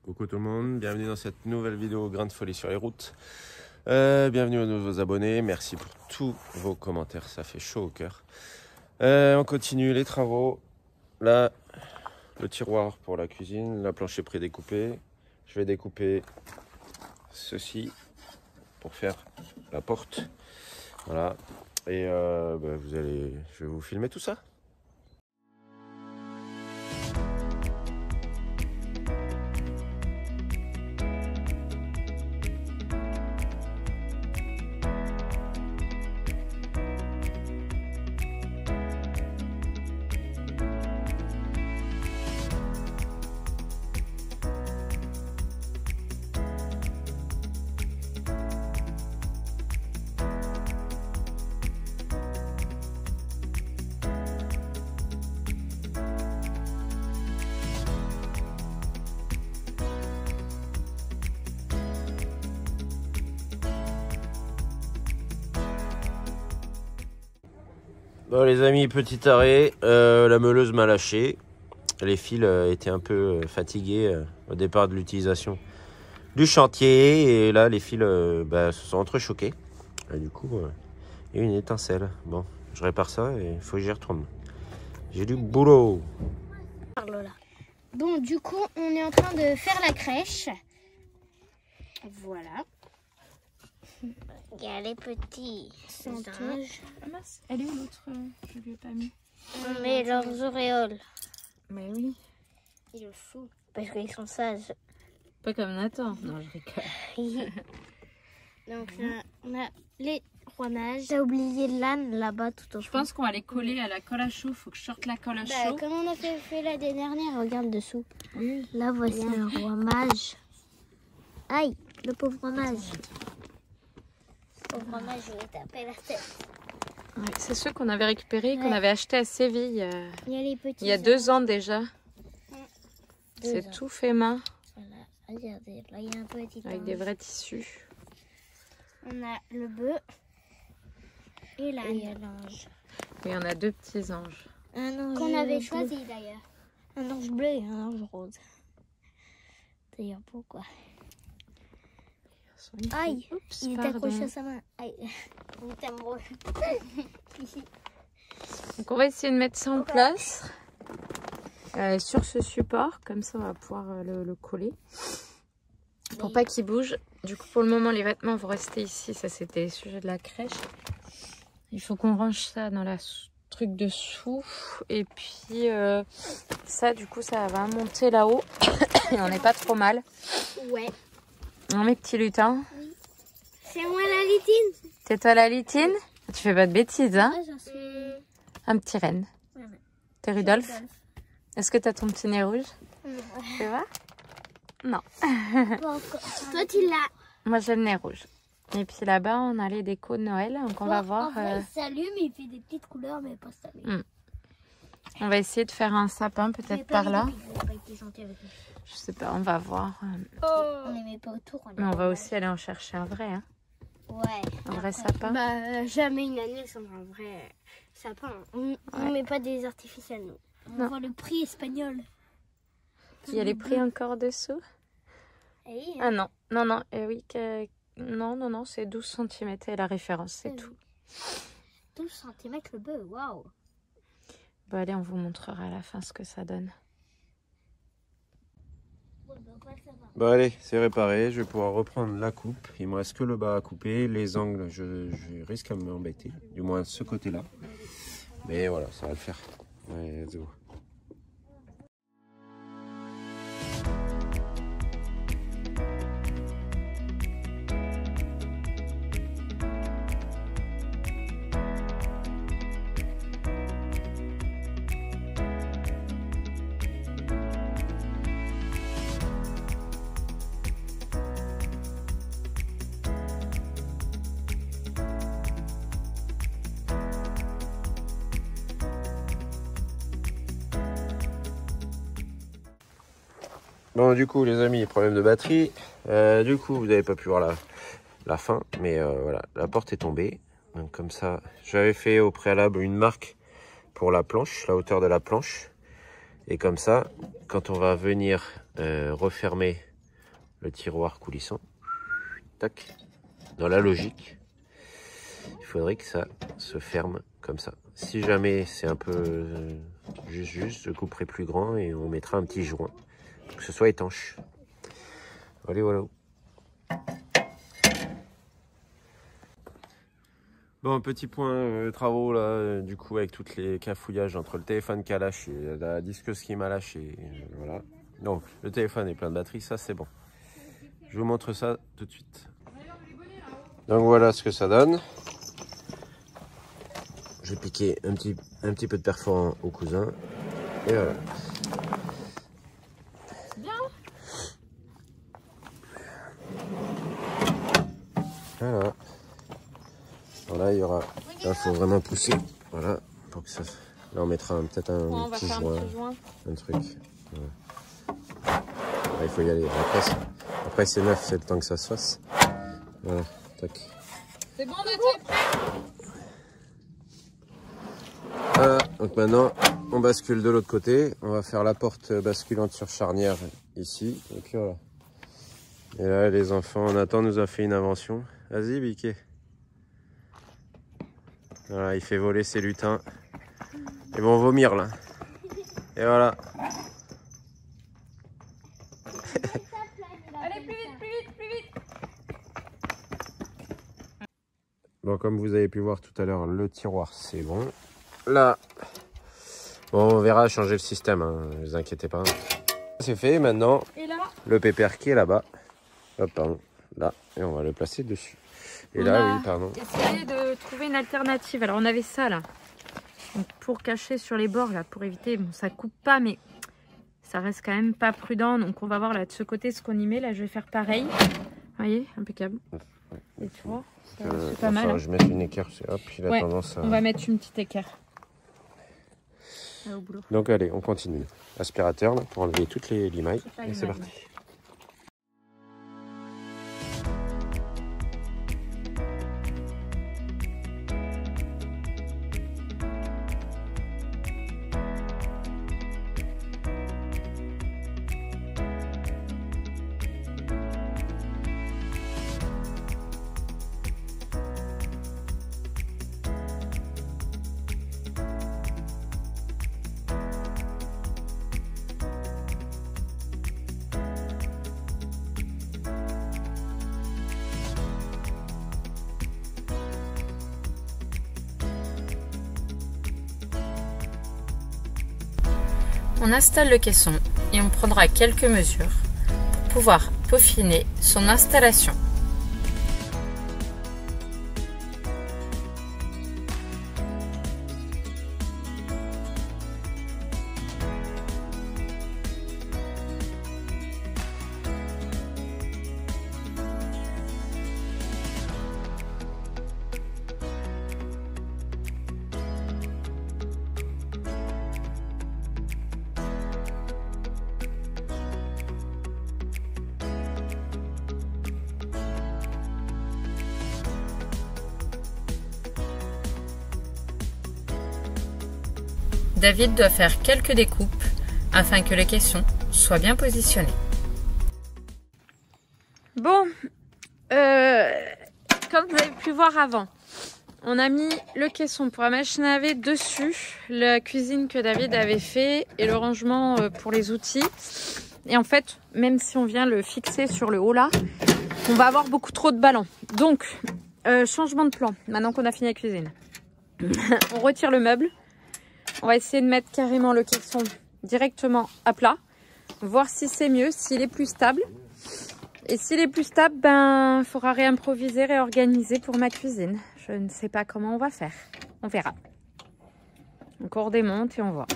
Coucou tout le monde, bienvenue dans cette nouvelle vidéo Grain de folie sur les routes. Bienvenue aux nouveaux abonnés, merci pour tous vos commentaires, ça fait chaud au cœur. On continue les travaux. Là, le tiroir pour la cuisine, la planche est prédécoupée. Je vais découper ceci pour faire la porte. Voilà, et je vais vous filmer tout ça. Bon les amis, petit arrêt, la meuleuse m'a lâché. Les fils étaient un peu fatigués au départ de l'utilisation du chantier. Et là les fils se sont entrechoqués. Et du coup, il y a une étincelle. Bon, je répare ça et il faut que j'y retourne. J'ai du boulot. Bon, du coup, on est en train de faire la crèche. Voilà. Il y a les petits singes. Ah mince, elle est où l'autre? Je lui ai pas mis. On met leurs auréoles. Mais oui. Il est fou. Parce qu'ils sont sages. Pas comme Nathan. Non, je rigole. Donc là, on a les rois mages. J'ai oublié l'âne là-bas tout au fond. Je pense qu'on va les coller à la colle à chaud. Faut que je sorte la colle à chaud. Comme on a fait l'année dernière, regarde dessous. Oui. Là, voici un roi mage. Aïe, le pauvre mage. Le pauvre mage, je vais taper la tête. Ouais, c'est ceux qu'on avait récupérés, qu'on avait achetés à Séville Il y a les petits. il y a 2 ans déjà. C'est tout fait main. Voilà, regardez, là il y a un petit Avec ange. des vrais tissus. On a le bœuf et l'âne. Et l'ange. Oui, on a 2 petits anges. Un ange qu'on avait choisi d'ailleurs. Un ange bleu et un ange rose. D'ailleurs, pourquoi? Aïe, oups, il est pardon. accroché à sa main. Aïe, il est amoureux. Donc on va essayer de mettre ça en place sur ce support. Comme ça, on va pouvoir le coller. Pour pas qu'il bouge. Du coup, pour le moment, les vêtements vont rester ici. Ça, c'était le sujet de la crèche. Il faut qu'on range ça dans la truc dessous. Et puis, ça, du coup, ça va monter là-haut. Et on n'est pas trop mal. Ouais. Hein, mes petits lutins. Oui. C'est moi la litine. C'est toi la litine? Tu fais pas de bêtises, hein? J'en suis... Un petit renne. Ouais. T'es Rudolph? Est-ce que t'as ton petit nez rouge? Tu vois? Non. Toi, tu l'as. Moi, j'ai le nez rouge. Et puis là-bas, on a les décos de Noël. Donc, on va voir. En vrai, il s'allume, il fait des petites couleurs, mais pas s'allume. On va essayer de faire un sapin peut-être par là. Il n'a pas été gentil avec nous. Je sais pas, on va voir. On les met pas autour. Mais on va aussi aller en chercher un vrai. Hein. Ouais. Un vrai sapin. Bah, jamais une année sans un vrai sapin. On met pas des artificiels, nous. On voit le prix espagnol. Il y a les prix encore dessous? Ah non, non, non. Oui, non, c'est 12 cm et la référence, c'est tout. 12 cm le bœuf, waouh. Bon, allez, on vous montrera à la fin ce que ça donne. Bon allez, c'est réparé, je vais pouvoir reprendre la coupe. Il me reste que le bas à couper, les angles, je risque à m'embêter, du moins ce côté-là. Mais voilà, ça va le faire. Allez, let's go. Bon du coup les amis, problème de batterie. Du coup vous n'avez pas pu voir la fin, mais voilà, la porte est tombée. Donc comme ça, j'avais fait au préalable une marque pour la planche, la hauteur de la planche. Et comme ça, quand on va venir refermer le tiroir coulissant. Tac. Dans la logique, il faudrait que ça se ferme comme ça. Si jamais c'est un peu juste, je couperai plus grand et on mettra un petit joint pour que ce soit étanche. Allez, voilà. Bon, petit point travaux là, du coup avec toutes les cafouillages entre le téléphone qui a lâché, la disqueuse qui m'a lâché, voilà. Donc le téléphone est plein de batterie, ça c'est bon. Je vous montre ça tout de suite. Donc voilà ce que ça donne. Je vais piquer un petit peu de perforant au cousin. Et voilà. Bien. Voilà. Voilà, il y aura. Là, il faut vraiment pousser. Voilà. Pour que ça. Là, on mettra peut-être un petit joint. Un truc. Voilà. Là, il faut y aller. Après c'est neuf, c'est le temps que ça se fasse. Voilà. Tac. C'est bon, on était prêt. Voilà, donc maintenant on bascule de l'autre côté, on va faire la porte basculante sur charnière ici, donc voilà. Et là les enfants, Nathan nous a fait une invention, vas-y Biquet. Voilà, il fait voler ses lutins, ils vont vomir là, et voilà. Allez, plus vite, plus vite, plus vite. Bon, comme vous avez pu voir tout à l'heure, le tiroir c'est bon. Là, bon, on verra changer le système, hein, ne vous inquiétez pas. C'est fait, maintenant, Et là, le pépère qui est là-bas. Hop, pardon, là, et on va le placer dessus. Et on là, a oui, pardon. essayé de trouver une alternative. Alors, on avait ça, là. Donc, pour cacher sur les bords, là, pour éviter, bon, ça coupe pas, mais ça reste quand même pas prudent. Donc, on va voir, là, de ce côté, ce qu'on y met. Là, je vais faire pareil. Vous voyez, impeccable. Et tu vois, c'est pas mal. Hein. Je vais mettre une équerre, hop, il a tendance à... On va mettre une petite équerre. Au boulot. Donc allez, on continue. Aspirateur là, pour enlever toutes les limailles. Et c'est parti. On installe le caisson et on prendra quelques mesures pour pouvoir peaufiner son installation. David doit faire quelques découpes afin que le caisson soit bien positionné. Bon, comme vous avez pu voir avant, on a mis le caisson pour la machine à laver dessus, la cuisine que David avait fait et le rangement pour les outils. Et en fait, même si on vient le fixer sur le haut là, on va avoir beaucoup trop de ballons. Donc, changement de plan, maintenant qu'on a fini la cuisine. On retire le meuble. On va essayer de mettre carrément le caisson directement à plat. Voir si c'est mieux, s'il est plus stable. Et s'il est plus stable, ben, il faudra réimproviser, réorganiser pour ma cuisine. Je ne sais pas comment on va faire. On verra. Donc on redémonte et on voit.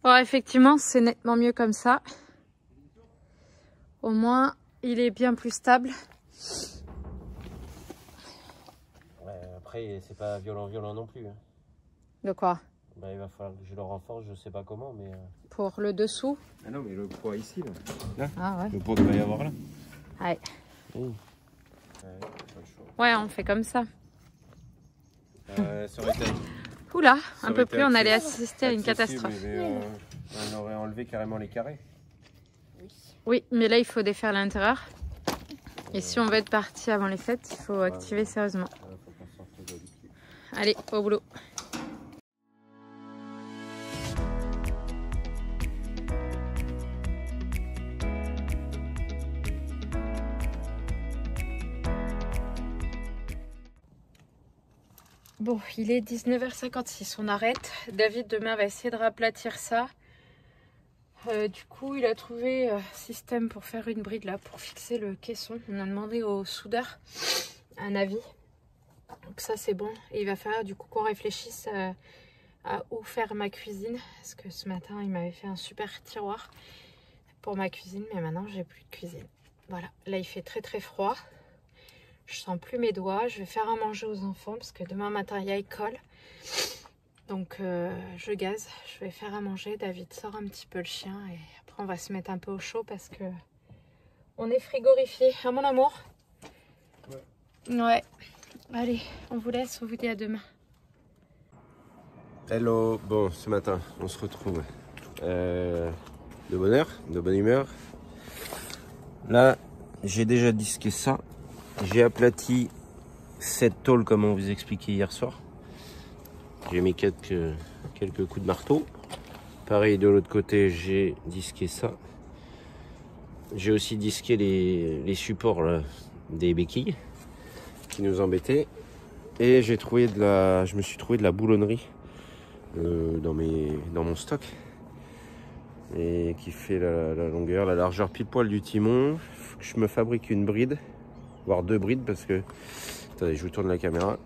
Bon, effectivement, c'est nettement mieux comme ça. Au moins, il est bien plus stable. Ouais, après, c'est pas violent non plus. Hein. De quoi? Bah, il va falloir que je le renforce, je sais pas comment, mais... Pour le dessous? Ah non, mais le poids ici, là. Ah ouais. Le poids qu'il va y avoir là. Ouais. Mmh. Ouais, pas le choix. Ouais, on fait comme ça. Ça aurait été Oula, Ça un aurait peu été plus, on allait accessible, assister à une catastrophe. mais, on aurait enlevé carrément les carrés. Oui, mais là, il faut défaire l'intérieur. Et si on veut être parti avant les fêtes, il faut activer sérieusement. Allez, au boulot. Bon, il est 19h56, on arrête. David demain va essayer de raplatir ça. Du coup, il a trouvé un système pour faire une bride là, pour fixer le caisson. On a demandé au soudeur un avis. Donc ça, c'est bon. Et il va falloir du coup qu'on réfléchisse à où faire ma cuisine. Parce que ce matin, il m'avait fait un super tiroir pour ma cuisine. Mais maintenant, j'ai plus de cuisine. Voilà, là, il fait très très froid. Je sens plus mes doigts. Je vais faire à manger aux enfants parce que demain matin, il y a école. Donc je gaze, je vais faire à manger. David sort un petit peu le chien et après on va se mettre un peu au chaud parce que on est frigorifié. Hein, mon amour? Ouais. Allez, on vous laisse, on vous dit à demain. Hello, bon, ce matin, on se retrouve de bonne heure, de bonne humeur. Là, j'ai déjà disqué ça. J'ai aplati cette tôle comme on vous expliquait hier soir. J'ai mis quelques coups de marteau. Pareil, de l'autre côté, j'ai disqué ça. J'ai aussi disqué les supports là, des béquilles qui nous embêtaient. Et je me suis trouvé de la boulonnerie dans mon stock. Et qui fait la longueur, la largeur pile poil du timon. Faut que je me fabrique une bride, voire 2 brides parce que... Attendez, je vous tourne la caméra.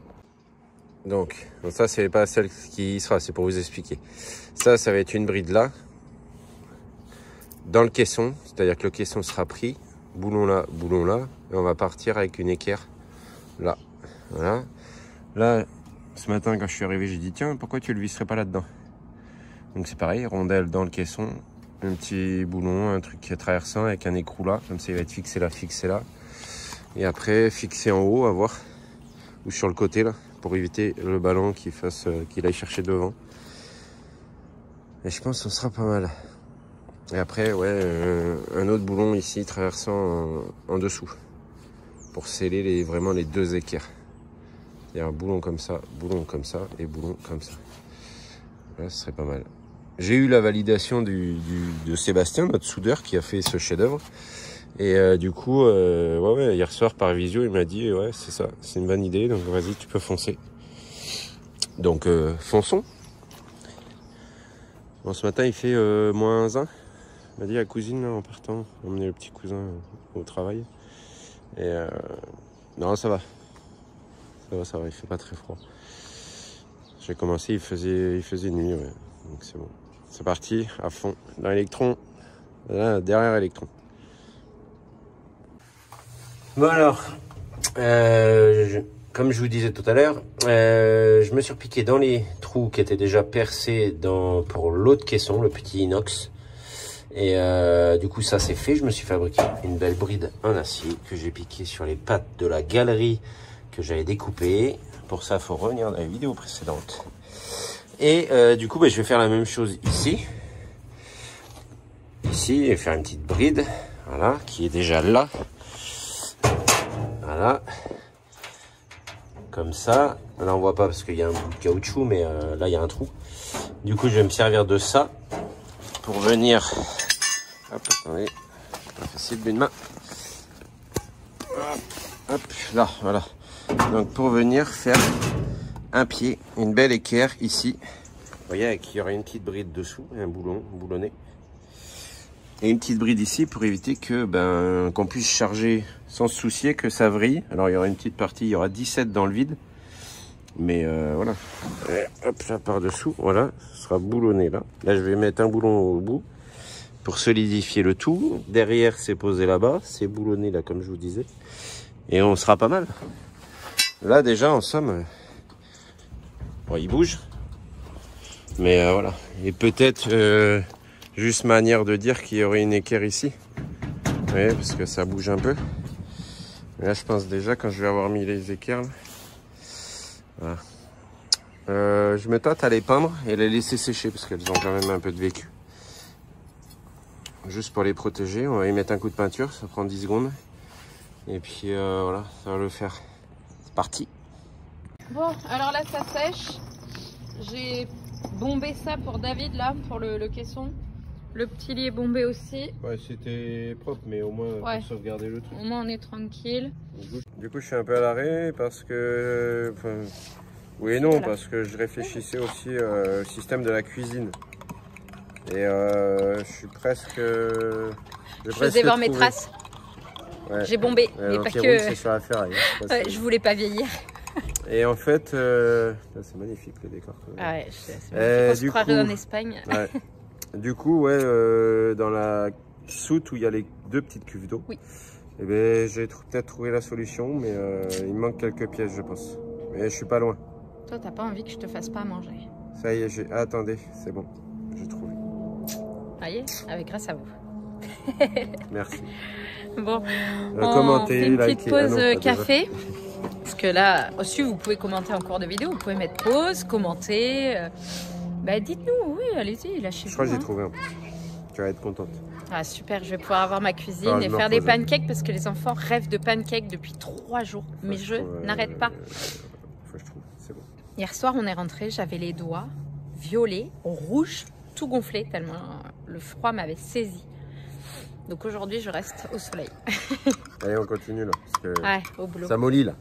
Donc ça c'est pas celle qui y sera, c'est pour vous expliquer. Ça va être une bride là, dans le caisson, c'est-à-dire que le caisson sera pris, boulon là, et on va partir avec une équerre là. Voilà. Là, ce matin quand je suis arrivé, j'ai dit tiens, pourquoi tu le visserais pas là-dedans? Donc c'est pareil, rondelle dans le caisson, un petit boulon, un truc qui est traversant avec un écrou là, comme ça il va être fixé là. Et après fixé en haut, à voir, ou sur le côté là, pour éviter le ballon qu'il aille chercher devant. Et je pense que ce sera pas mal. Et après, ouais, un autre boulon ici traversant en dessous. Pour sceller vraiment les 2 équerres. Il y a un boulon comme ça et boulon comme ça. Là, ce serait pas mal. J'ai eu la validation de Sébastien, notre soudeur, qui a fait ce chef-d'œuvre. Et du coup, ouais, hier soir par visio, il m'a dit ouais, c'est ça, c'est une bonne idée, donc vas-y, tu peux foncer. Donc fonçons. Bon, ce matin il fait -1. Il m'a dit la cousine là, en partant, emmener le petit cousin au travail. Et non, ça va, il fait pas très froid. J'ai commencé, il faisait nuit, ouais. Donc c'est bon. C'est parti à fond dans l'électron, là derrière l'électron. Bon alors, comme je vous disais tout à l'heure, je me suis repiqué dans les trous qui étaient déjà percés pour l'autre caisson, le petit inox. Et du coup ça c'est fait, je me suis fabriqué une belle bride en acier que j'ai piqué sur les pattes de la galerie que j'avais découpée. Pour ça il faut revenir dans la vidéo précédente. Et du coup je vais faire la même chose ici. Ici, et faire une petite bride, voilà, qui est déjà là. Voilà, comme ça. Là on voit pas parce qu'il y a un bout de caoutchouc, mais là il y a un trou. Du coup je vais me servir de ça pour venir, hop, attendez, pas facile d'une main, hop, là, voilà. Donc pour venir faire un pied, une belle équerre ici. Vous voyez, avec il y aura une petite bride dessous, un boulonné. Et une petite bride ici pour éviter que qu'on puisse charger sans se soucier que ça vrille. Alors il y aura une petite partie, il y aura 17 dans le vide. Mais voilà. Et hop là par dessous, voilà, ce sera boulonné là. Là je vais mettre un boulon au bout pour solidifier le tout. Derrière c'est posé là-bas, c'est boulonné là comme je vous disais. Et on sera pas mal. Là déjà en somme, bon, il bouge. Mais voilà. Et peut-être juste manière de dire qu'il y aurait une équerre ici. Oui, parce que ça bouge un peu. Et là, je pense déjà quand je vais avoir mis les équerres, voilà. Je me tâte à les peindre et les laisser sécher parce qu'elles ont quand même un peu de vécu. Juste pour les protéger, on va y mettre un coup de peinture, ça prend 10 secondes. Et puis voilà, ça va le faire. C'est parti. Bon, alors là ça sèche. J'ai bombé ça pour David là, pour le caisson. Le petit lit est bombé aussi. Ouais, c'était propre, mais au moins Ouais. pour sauvegarder le truc. Au moins on est tranquille. Du coup, je suis un peu à l'arrêt parce que... Enfin, oui et non, Voilà. parce que je réfléchissais aussi au système de la cuisine. Et je suis presque... Je faisais voir mes traces. Ouais. J'ai bombé, mais pas l'anti-rouille, que... c'est sur la ferraille. Ouais, je voulais pas vieillir. Et en fait, c'est magnifique le décor. Ah ouais, c'est magnifique. On se croirait en Espagne. Ouais. Du coup, ouais, dans la soute où il y a les 2 petites cuves d'eau, oui. Eh ben, j'ai peut-être trouvé la solution, mais il me manque quelques pièces, je pense. Mais je suis pas loin. Toi, t'as pas envie que je te fasse pas à manger. Ça y est, j'ai... Ah, attendez, c'est bon, j'ai trouvé. Voyez, avec grâce à vous. Merci. Bon, Commentez, fait une likez. petite pause Ah non, café. Parce que là, aussi, vous pouvez commenter en cours de vidéo. Vous pouvez mettre pause, commenter. Bah, dites-nous, oui, allez-y, lâchez-vous. Je crois que j'ai trouvé un peu. Tu vas être contente. Ah, super, je vais pouvoir avoir ma cuisine et faire des pancakes parce que les enfants rêvent de pancakes depuis 3 jours. Mais je n'arrête pas. Faut que je trouve, c'est bon. Hier soir, on est rentré, j'avais les doigts violets, rouges, tout gonflé tellement le froid m'avait saisi. Donc aujourd'hui, je reste au soleil. Allez, on continue là. Parce que Ouais, au boulot. ça mollit là.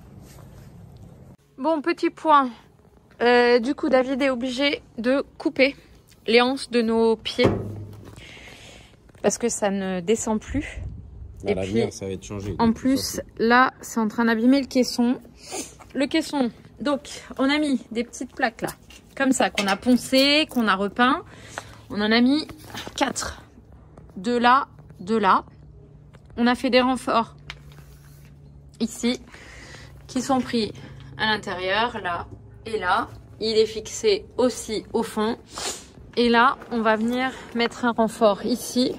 Bon, petit point. Du coup, David est obligé de couper les anses de nos pieds parce que ça ne descend plus. Bah, et puis, ça va être changé. en plus, là, c'est en train d'abîmer le caisson. Le caisson, donc, on a mis des petites plaques là, comme ça, qu'on a poncé, qu'on a repeint. On en a mis 4. De là, de là. On a fait des renforts ici, qui sont pris à l'intérieur, là et là. Il est fixé aussi au fond. Et là, on va venir mettre un renfort ici.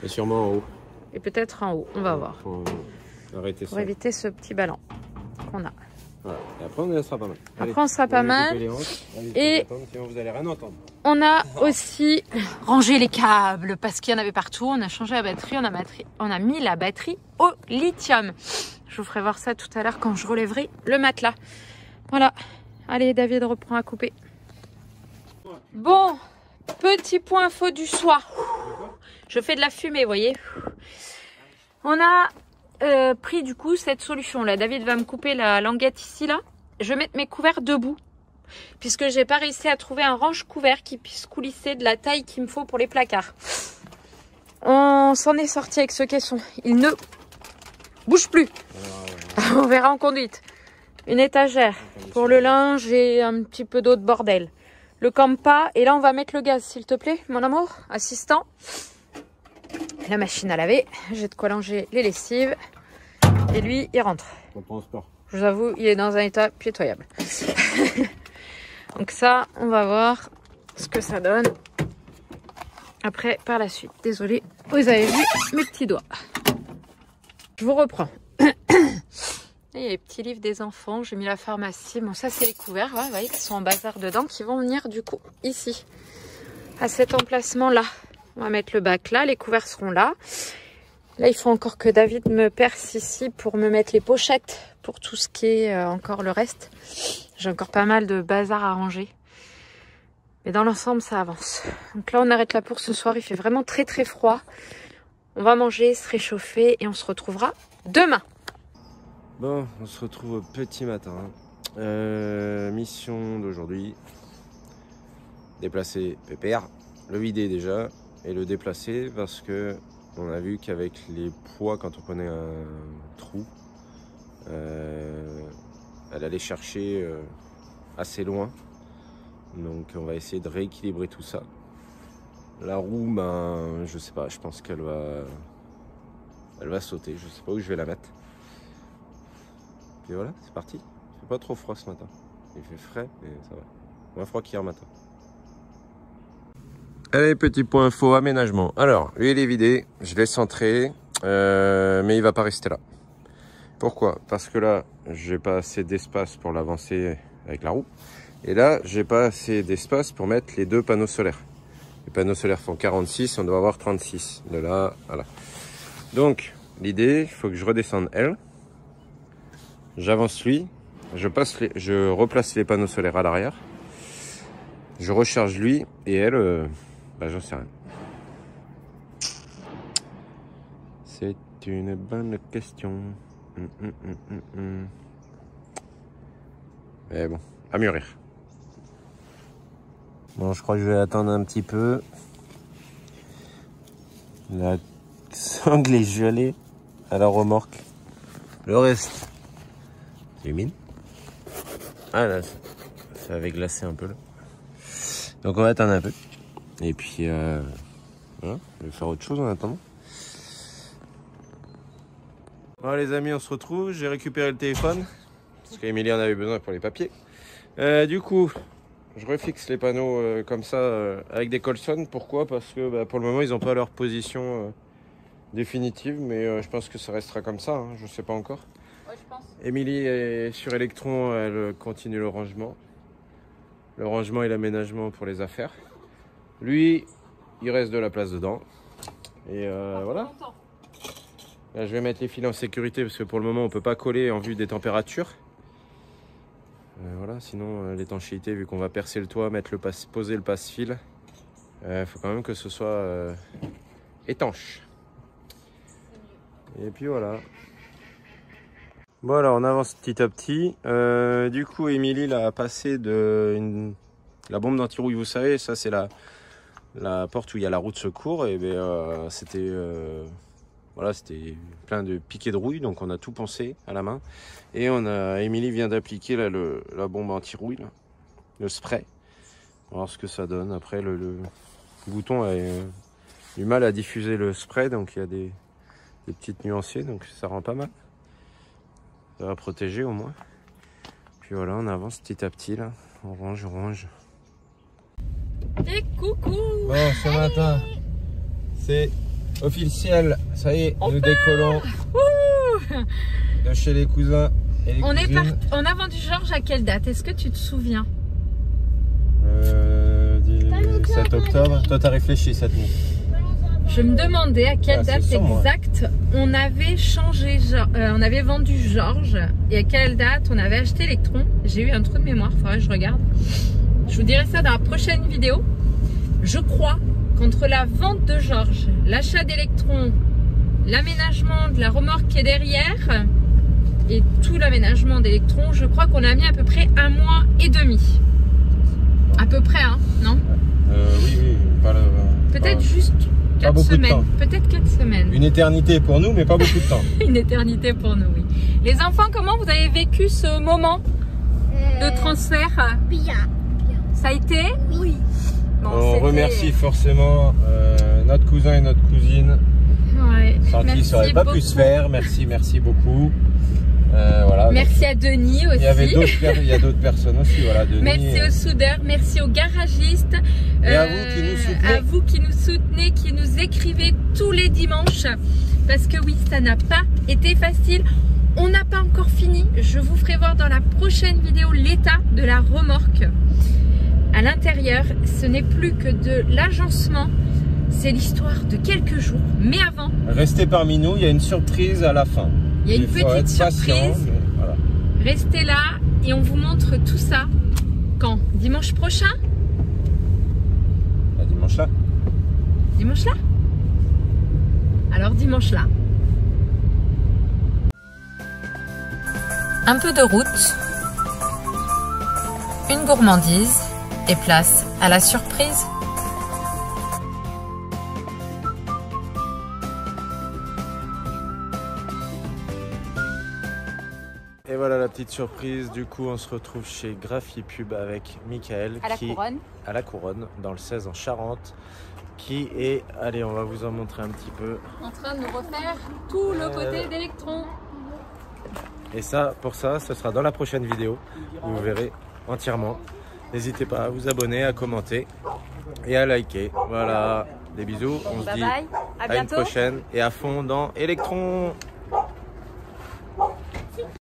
Et sûrement en haut. Et peut-être en haut, on va voir. Pour arrêter Pour ça. éviter ce petit ballon qu'on a. Voilà. Et après, on sera pas mal. Après, on sera pas mal. Et sinon, vous allez rien entendre. on a aussi rangé les câbles parce qu'il y en avait partout. On a changé la batterie. On a mis la batterie au lithium. Je vous ferai voir ça tout à l'heure quand je relèverai le matelas. Voilà. Allez, David reprend à couper. Bon, petit point info du soir. Je fais de la fumée, vous voyez. On a pris du coup cette solution là. David va me couper la languette ici là. Je vais mettre mes couverts debout puisque j'ai pas réussi à trouver un range couvert qui puisse coulisser de la taille qu'il me faut pour les placards. On s'en est sorti avec ce caisson. Il ne bouge plus. On verra en conduite. Une étagère pour le linge et un petit peu d'eau de bordel. Le campa. Et là on va mettre le gaz s'il te plaît mon amour. Assistant. La machine à laver. J'ai de quoi langer les lessives. Et lui il rentre. Je vous avoue il est dans un état pitoyable. Donc ça on va voir ce que ça donne. Après par la suite. Désolée vous avez vu mes petits doigts. Je vous reprends. Il y a les petits livres des enfants, j'ai mis la pharmacie. Bon, ça, c'est les couverts, ouais, vous voyez, qui sont en bazar dedans, qui vont venir du coup ici, à cet emplacement-là. On va mettre le bac là, les couverts seront là. Là, il faut encore que David me perce ici pour me mettre les pochettes, pour tout ce qui est encore le reste. J'ai encore pas mal de bazar à ranger. Mais dans l'ensemble, ça avance. Donc là, on arrête là pour ce soir. Il fait vraiment très très froid. On va manger, se réchauffer et on se retrouvera demain. Bon, on se retrouve au petit matin. Mission d'aujourd'hui. Déplacer PPR, le vider déjà et le déplacer parce que on a vu qu'avec les poids, quand on prenait un trou, elle allait chercher assez loin. Donc on va essayer de rééquilibrer tout ça. La roue, ben, je sais pas, je pense qu'elle va sauter. Je sais pas où je vais la mettre. Et voilà, c'est parti. Il fait pas trop froid ce matin. Il fait frais et ça va. Moins froid qu'hier matin. Allez, petit point info aménagement. Alors, lui il est vidé, je l'ai centré, mais il va pas rester là. Pourquoi? Parce que là, j'ai pas assez d'espace pour l'avancer avec la roue. Et là, j'ai pas assez d'espace pour mettre les deux panneaux solaires. Les panneaux solaires font 46, on doit avoir 36. De là, voilà. Donc, l'idée, il faut que je redescende elle. J'avance lui. Je replace les panneaux solaires à l'arrière. Je recharge lui. Et elle, j'en sais rien. C'est une bonne question. Mais bon, à mûrir. Bon, je crois que je vais attendre un petit peu. La sangle est gelée à la remorque. Le reste, c'est humide. Ah là, ça avait glacé un peu là. Donc on va attendre un peu. Et puis, voilà, je vais faire autre chose en attendant. Bon les amis, on se retrouve. J'ai récupéré le téléphone parce qu'Emilie en avait besoin pour les papiers. Du coup, je refixe les panneaux comme ça avec des colsons. Pourquoi? Parce que pour le moment, ils n'ont pas leur position définitive, mais je pense que ça restera comme ça. Hein, je ne sais pas encore. Ouais, je pense. Émilie est sur Electron, elle continue le rangement. Le rangement et l'aménagement pour les affaires. Lui, il reste de la place dedans. Et voilà. Là, je vais mettre les fils en sécurité parce que pour le moment on peut pas coller en vue des températures. Voilà, sinon l'étanchéité, vu qu'on va percer le toit, poser le passe-fil, faut quand même que ce soit étanche. Et puis voilà. Bon alors on avance petit à petit. Du coup Émilie l'a passé de la bombe d'anti-rouille, vous savez, ça c'est la porte où il y a la roue de secours. Et c'était voilà, c'était plein de piquets de rouille, donc on a tout poncé à la main. Et Émilie vient d'appliquer la bombe anti-rouille, le spray. On va voir ce que ça donne. Après, le bouton a du mal à diffuser le spray, donc il y a des petites nuanciers, donc ça rend pas mal. Ça va protéger au moins. Puis voilà, on avance petit à petit là. On range. Et coucou! Bon, ce matin, c'est officiel, ça y est, nous décollons de chez les cousins et les cousines. On a vendu Georges à quelle date? Est-ce que tu te souviens? Du 7 octobre. Toi, t'as réfléchi cette nuit. Je me demandais à quelle date exacte on avait changé, on avait vendu Georges et à quelle date on avait acheté Electron. J'ai eu un trou de mémoire, il faudrait que je regarde. Je vous dirai ça dans la prochaine vidéo. Je crois qu'entre la vente de Georges, l'achat d'Electron, l'aménagement de la remorque qui est derrière et tout l'aménagement d'Electron, je crois qu'on a mis à peu près 1 mois et demi. À peu près, hein, non? Oui, peut-être juste 4 semaines. Peut-être 4 semaines. Une éternité pour nous, mais pas beaucoup de temps. Une éternité pour nous, oui. Les enfants, comment vous avez vécu ce moment de transfert? Bien. Ça a été? Oui. Bon, on remercie forcément notre cousin et notre cousine. Ouais. Sans qui ça n'aurait pas pu se faire. Merci beaucoup. Voilà, merci donc, à Denis aussi. Il y a d'autres personnes aussi. Voilà, Denis, merci aux soudeurs, merci aux garagistes. Et à vous qui nous soutenez. À vous qui nous soutenez, qui nous écrivez tous les dimanches. Parce que oui, ça n'a pas été facile. On n'a pas encore fini. Je vous ferai voir dans la prochaine vidéo l'état de la remorque. À l'intérieur, ce n'est plus que de l'agencement. C'est l'histoire de quelques jours. Mais avant... Restez parmi nous, il y a une surprise à la fin. Il y a une petite surprise. Voilà. Restez là et on vous montre tout ça. Quand? Dimanche prochain? Dimanche là. Dimanche là? Alors dimanche là. Un peu de route. Une gourmandise. Et place à la surprise. Et voilà la petite surprise. Du coup, on se retrouve chez Graphipub avec Michael à la Couronne, dans le 16 en Charente, qui est, allez, on va vous en montrer un petit peu, en train de nous refaire tout le côté d'Electron. Et ça, pour ça, ce sera dans la prochaine vidéo. Vous verrez entièrement. N'hésitez pas à vous abonner, à commenter et à liker. Voilà, des bisous. On se dit à une prochaine et à fond dans Electron.